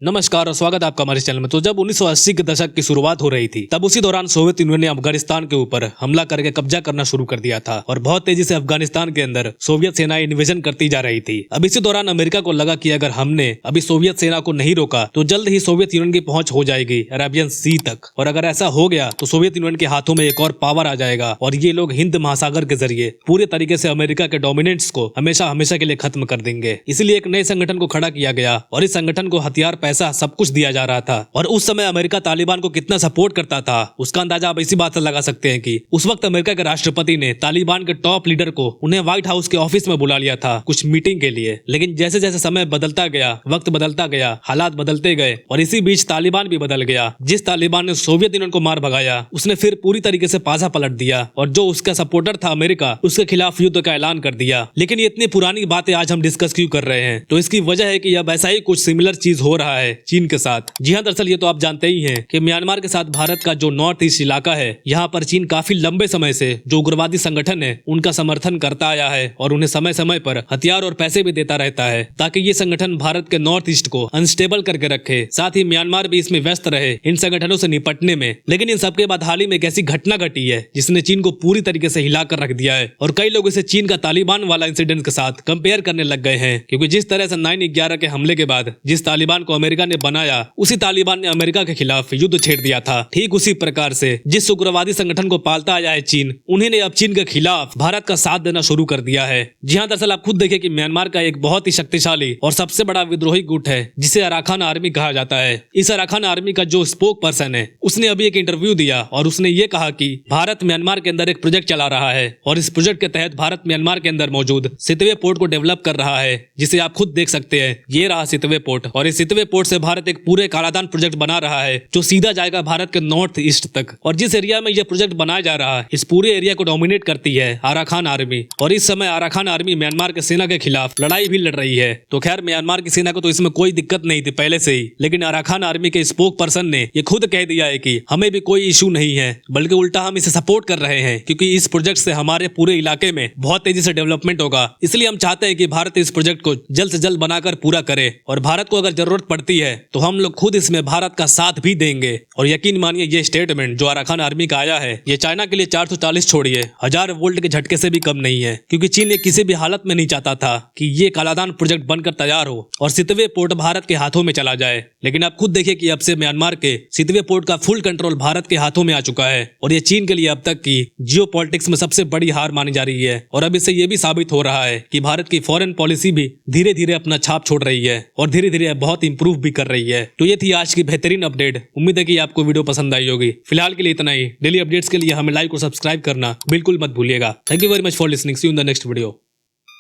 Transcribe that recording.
नमस्कार और स्वागत है आपका हमारे चैनल में। तो जब 1980 के दशक की शुरुआत हो रही थी तब उसी दौरान सोवियत यूनियन ने अफगानिस्तान के ऊपर हमला करके कब्जा करना शुरू कर दिया था और बहुत तेजी से अफगानिस्तान के अंदर सोवियत सेनाएं इन्वेजन करती जा रही थी। अब इसी दौरान अमेरिका को लगा कि अगर हमने अभी सोवियत सेना को नहीं रोका तो जल्द ही सोवियत यूनियन की पहुंच हो जाएगी अरेबियन सी तक, और अगर ऐसा हो गया तो सोवियत यूनियन के हाथों में एक और पावर आ जाएगा और ये लोग हिंद महासागर के जरिए पूरे तरीके से अमेरिका के डोमिनेंस को हमेशा हमेशा के लिए खत्म कर देंगे। इसीलिए एक नए संगठन को खड़ा किया गया और इस संगठन को हथियार, पैसा सब कुछ दिया जा रहा था। और उस समय अमेरिका तालिबान को कितना सपोर्ट करता था उसका अंदाजा आप इसी बात से लगा सकते हैं कि उस वक्त अमेरिका के राष्ट्रपति ने तालिबान के टॉप लीडर को उन्हें व्हाइट हाउस के ऑफिस में बुला लिया था कुछ मीटिंग के लिए। लेकिन जैसे जैसे समय बदलता गया, वक्त बदलता गया, हालात बदलते गए और इसी बीच तालिबान भी बदल गया। जिस तालिबान ने सोवियत यूनियन को मार भगाया उसने फिर पूरी तरीके से पासा पलट दिया और जो उसका सपोर्टर था अमेरिका, उसके खिलाफ युद्ध का ऐलान कर दिया। लेकिन ये इतनी पुरानी बातें आज हम डिस्कस क्यों कर रहे हैं? तो इसकी वजह है कि अब ऐसा ही कुछ सिमिलर चीज हो रहा है चीन के साथ। जी हाँ, दरअसल ये तो आप जानते ही हैं कि म्यांमार के साथ भारत का जो नॉर्थ ईस्ट इलाका है, यहाँ पर चीन काफी लंबे समय से जो उग्रवादी संगठन है उनका समर्थन करता आया है और उन्हें समय समय पर हथियार और पैसे भी देता रहता है ताकि ये संगठन भारत के नॉर्थ ईस्ट को अनस्टेबल करके रखे। साथ ही म्यांमार भी इसमें व्यस्त रहे इन संगठनों से निपटने में। लेकिन इन सबके बाद हाल ही में एक ऐसी घटना घटी है जिसने चीन को पूरी तरीके से हिलाकर रख दिया है और कई लोग इसे चीन का तालिबान वाला इंसिडेंट के साथ कंपेयर करने लग गए हैं, क्योंकि जिस तरह से 9/11 के हमले के बाद जिस तालिबान को अमेरिका ने बनाया उसी तालिबान ने अमेरिका के खिलाफ युद्ध छेड़ दिया था। ठीक उसी प्रकार से जिस उग्रवादी संगठन को पालता आया है चीन, उन्हीं ने अब चीन के खिलाफ भारत का साथ देना शुरू कर दिया है। जी हाँ, दरअसल आप खुद देखिए कि म्यांमार का एक बहुत ही शक्तिशाली और सबसे बड़ा विद्रोही गुट है जिसे अराकान आर्मी कहा जाता है। इस अराकान आर्मी का जो स्पोक पर्सन है उसने अभी एक इंटरव्यू दिया और उसने ये कहा कि भारत म्यांमार के अंदर एक प्रोजेक्ट चला रहा है और इस प्रोजेक्ट के तहत भारत म्यांमार के अंदर मौजूद सितवे पोर्ट को डेवलप कर रहा है, जिसे आप खुद देख सकते हैं। ये रहा सितवे पोर्ट और इस सितवे पोर्ट से भारत एक पूरे कालादान प्रोजेक्ट बना रहा है जो सीधा जाएगा भारत के नॉर्थ ईस्ट तक। और जिस एरिया में यह प्रोजेक्ट बनाया जा रहा है इस पूरे एरिया को डोमिनेट करती है अराकान आर्मी और इस समय अराकान आर्मी म्यांमार के सेना के खिलाफ लड़ाई भी लड़ रही है। तो खैर, म्यांमार की सेना को तो इसमें कोई दिक्कत नहीं थी पहले से ही, लेकिन अराकान आर्मी के स्पोक पर्सन ने ये खुद कह दिया है कि हमें भी कोई इशू नहीं है, बल्कि उल्टा हम इसे सपोर्ट कर रहे हैं क्योंकि इस प्रोजेक्ट से हमारे पूरे इलाके में बहुत तेजी से डेवलपमेंट होगा। इसलिए हम चाहते हैं कि भारत इस प्रोजेक्ट को जल्द से जल्द बनाकर पूरा करे और भारत को अगर जरूरत पड़ती है तो हम लोग खुद इसमें भारत का साथ भी देंगे। और यकीन मानिए ये स्टेटमेंट जो अराकान आर्मी का आया है ये चाइना के लिए 440 छोड़िए 1000 वोल्ट के झटके से भी कम नहीं है, क्योंकि चीन किसी भी हालत में नहीं चाहता था कि ये कालादान प्रोजेक्ट बनकर तैयार हो और सितवे पोर्ट भारत के हाथों में चला जाए। लेकिन आप खुद देखिए कि अब से म्यांमार के सितवे पोर्ट का फुल कंट्रोल भारत के हाथों में आ चुका है और ये चीन के लिए अब तक की जियोपॉलिटिक्स में सबसे बड़ी हार मानी जा रही है। और अब इससे ये भी साबित हो रहा है कि भारत की फॉरेन पॉलिसी भी धीरे धीरे अपना छाप छोड़ रही है और धीरे धीरे बहुत इंप्रूव भी कर रही है। तो ये थी आज की बेहतरीन अपडेट। उम्मीद है कि आपको वीडियो पसंद आई होगी। फिलहाल के लिए इतना ही। डेली अपडेट्स के लिए हमें लाइक और सब्सक्राइब करना बिल्कुल मत भूलिएगा। Thank you very much for listening. See you in the next video.